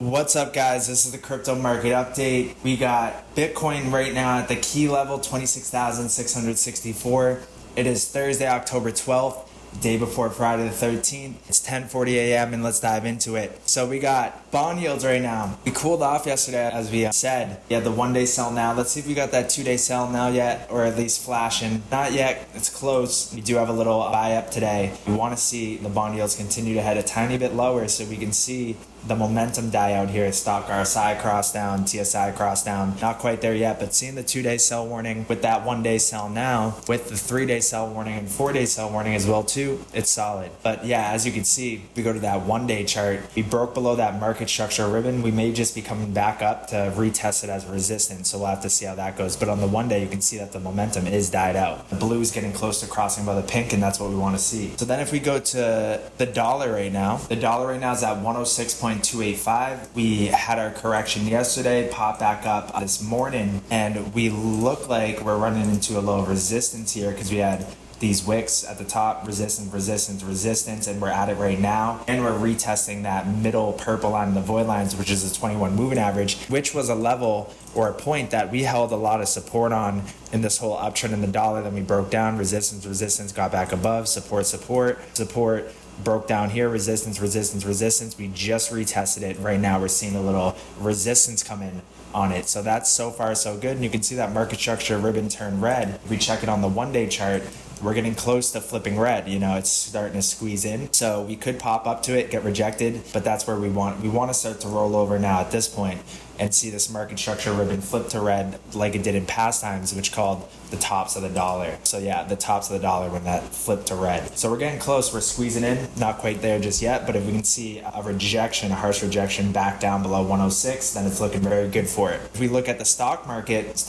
What's up, guys? This is the crypto market update. We got Bitcoin right now at the key level 26,664. It is Thursday, October 12th, day before Friday the 13th. It's 10:40 a.m. and let's dive into it. So we got bond yields right now. We cooled off yesterday, as we said. Yeah, the 1 day sell now. Let's see if we got that 2 day sell now yet, or at least flashing. Not yet. It's close. We do have a little buy up today. We want to see the bond yields continue to head a tiny bit lower so we can see the momentum die out here. Stock RSI cross down, TSI cross down. Not quite there yet, but seeing the 2 day sell warning with that 1 day sell now, with the 3 day sell warning and 4 day sell warning as well too, it's solid. But yeah, as you can see, we go to that 1 day chart. We broke below that market structure ribbon. We may just be coming back up to retest it as a resistance. So we'll have to see how that goes. But on the 1 day, you can see that the momentum is died out. The blue is getting close to crossing by the pink, and that's what we want to see. So then if we go to the dollar right now, the dollar right now is at 106.285. We had our correction yesterday, pop back up this morning, and we look like we're running into a low resistance here because we had these wicks at the top, resistance, and we're at it right now. And we're retesting that middle purple line of the void lines, which is a 21 moving average, which was a level or a point that we held a lot of support on in this whole uptrend in the dollar. Then we broke down, resistance, got back above, support, broke down here, resistance. We just retested it. Right now we're seeing a little resistance come in on it. So that's so far so good. And you can see that market structure ribbon turn red. If we check it on the 1 day chart, we're getting close to flipping red. You know, it's starting to squeeze in. So we could pop up to it, get rejected, but that's where we want to start to roll over now at this point and see this market structure ribbon flip to red like it did in past times, which called the tops of the dollar. So yeah, the tops of the dollar when that flipped to red. So we're getting close, we're squeezing in, not quite there just yet, but if we can see a harsh rejection back down below 106, then it's looking very good for it. If we look at the stock market's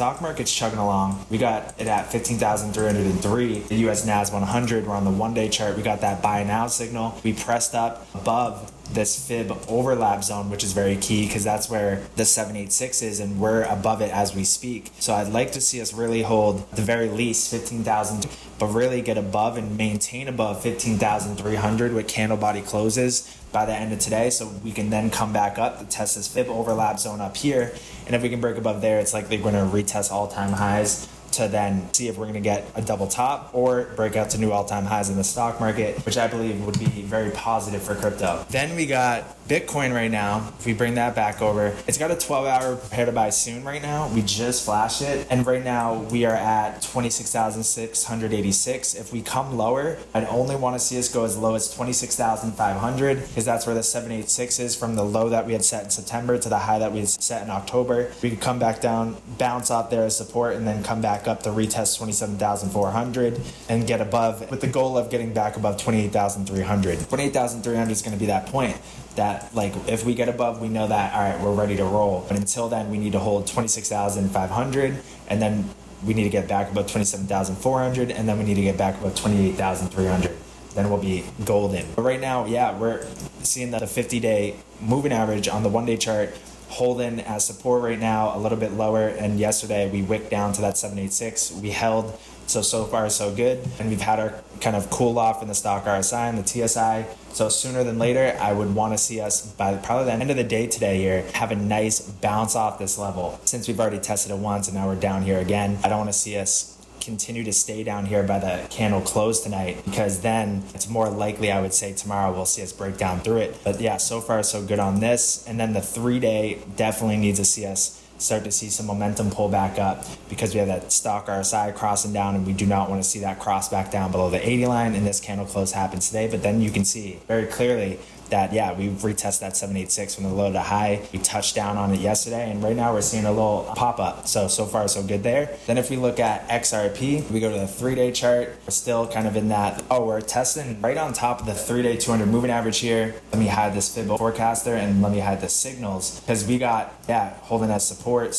chugging along. We got it at 15,303. The US NAS 100, we're on the 1 day chart. We got that buy now signal. We pressed up above this fib overlap zone, which is very key because that's where the 786 is, and we're above it as we speak. So I'd like to see us really hold at the very least 15,000, but really get above and maintain above 15,300 with candle body closes by the end of today, so we can then come back up to test this fib overlap zone up here. And if we can break above there, it's likely we're going to retest all-time highs to then see if we're going to get a double top or break out to new all-time highs in the stock market, which I believe would be very positive for crypto. Then we got Bitcoin right now. If we bring that back over, it's got a 12-hour prepare to buy soon right now. We just flashed it, and right now we are at 26,686. If we come lower, I'd only want to see us go as low as 26,500 because that's where the 786 is from the low that we had set in September to the high that we had set in October. We could come back down, bounce off there as support, and then come back up to retest 27,400 and get above, with the goal of getting back above 28,300. 28,300 is going to be that point that, like, if we get above, we know that, all right, we're ready to roll. But until then, we need to hold 26,500, and then we need to get back above 27,400, and then we need to get back above 28,300. Then we'll be golden. But right now, yeah, we're seeing the 50-day moving average on the 1 day chart holding as support right now, a little bit lower. And yesterday we wicked down to that 786. We held, so far so good. And we've had our kind of cool off in the stock RSI and the TSI. So sooner than later, I would want to see us by probably the end of the day today here have a nice bounce off this level. Since we've already tested it once and now we're down here again, I don't want to see us continue to stay down here by the candle close tonight, because then it's more likely, I would say, tomorrow we'll see us break down through it. But yeah, so far so good on this. And then the 3 day definitely needs to see us start to see some momentum pull back up because we have that stock RSI crossing down, and we do not want to see that cross back down below the 80 line. And this candle close happens today, but then you can see very clearly that, yeah, we retest that 786 from the low to high. We touched down on it yesterday, and right now we're seeing a little pop up. So far so good there. Then if we look at XRP, we go to the 3 day chart. We're still kind of in that, we're testing right on top of the 3 day 200 moving average here. Let me hide this fib forecaster and let me hide the signals, because we got, yeah, holding that support.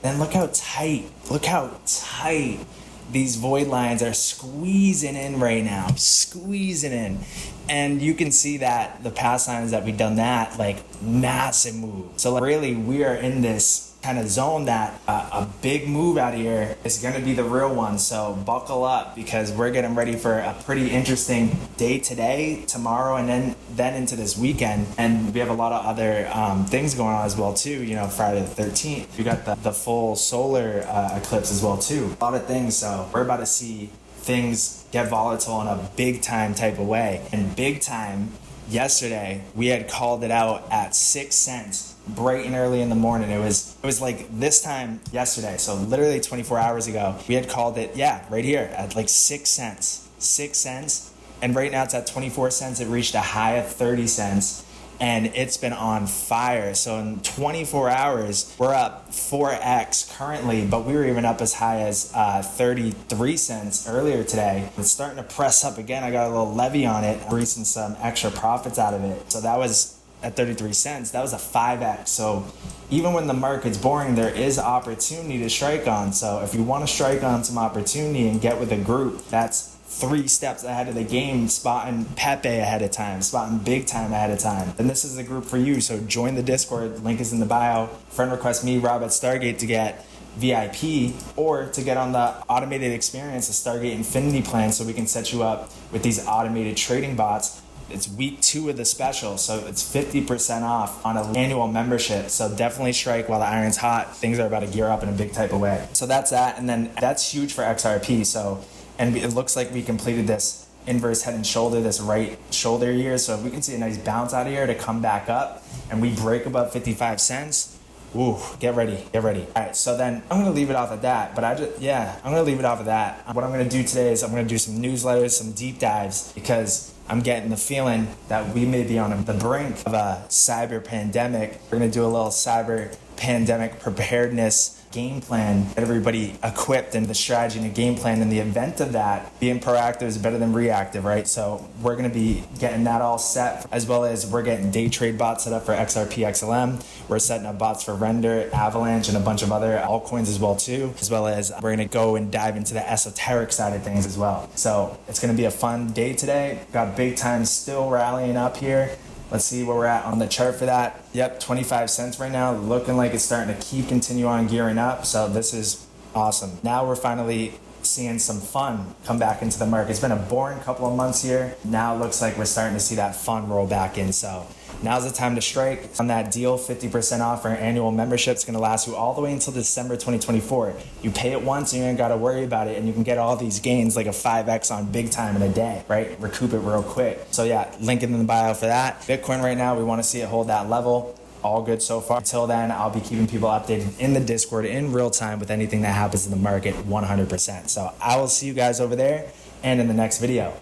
Then look how tight these void lines are squeezing in right now, And you can see that the past times that we've done that, like, massive move. So like, really, we are in this kind of zone that a big move out here is going to be the real one. So buckle up, because we're getting ready for a pretty interesting day today, tomorrow, and then into this weekend. And we have a lot of other things going on as well too. You know, Friday the 13th, we got the full solar eclipse as well too. A lot of things. So we're about to see things get volatile in a big time type of way. And big time, yesterday we had called it out at 6 cents. Bright and early in the morning. It was like this time yesterday, so literally 24 hours ago, we had called it, right here at like 6 cents. 6 cents. And right now it's at 24 cents. It reached a high of 30 cents. And it's been on fire. So in 24 hours, we're up 4x currently, but we were even up as high as 33 cents earlier today. It's starting to press up again. I got a little levy on it, breezing some extra profits out of it. So that was at 33 cents. That was a 5x. So even when the market's boring, there is opportunity to strike on. So if you want to strike on some opportunity and get with a group that's 3 steps ahead of the game, spotting Pepe ahead of time, spotting big time ahead of time, then this is the group for you. So join the Discord, link is in the bio. Friend request me, Rob at Stargate, to get VIP or to get on the automated experience, the Stargate Infinity plan, so we can set you up with these automated trading bots. It's week 2 of the special, so it's 50% off on an annual membership. So definitely strike while the iron's hot. Things are about to gear up in a big type of way. So that's that, and then that's huge for XRP. So, and it looks like we completed this inverse head and shoulder, this right shoulder here. So if we can see a nice bounce out of here to come back up, and we break above 55 cents, ooh, get ready. All right, so then I'm gonna leave it off at that, but I'm gonna leave it off of that. What I'm gonna do today is I'm gonna do some newsletters, some deep dives, because I'm getting the feeling that we may be on the brink of a cyber pandemic. We're gonna do a little cyber pandemic preparedness game plan, get everybody equipped and the strategy and the game plan. In the event of that, being proactive is better than reactive, right? So we're going to be getting that all set, as well as we're getting day trade bots set up for XRP, XLM. We're setting up bots for Render, Avalanche, and a bunch of other altcoins as well too, as well as we're going to go and dive into the esoteric side of things as well. So it's going to be a fun day today. Got big time still rallying up here. Let's see where we're at on the chart for that. Yep, 25 cents right now. Looking like it's starting to continue on gearing up. So this is awesome. Now we're finally seeing some fun come back into the market. It's been a boring couple of months here. Now it looks like we're starting to see that fun roll back in. So now's the time to strike on that deal. 50% off for an annual membership. It's going to last you all the way until December 2024. You pay it once and you ain't got to worry about it, and you can get all these gains like a 5x on big time in a day, right? Recoup it real quick. So yeah, link in the bio for that. Bitcoin right now, we want to see it hold that level. All good so far. Until then, I'll be keeping people updated in the Discord in real time with anything that happens in the market 100%. So I will see you guys over there and in the next video.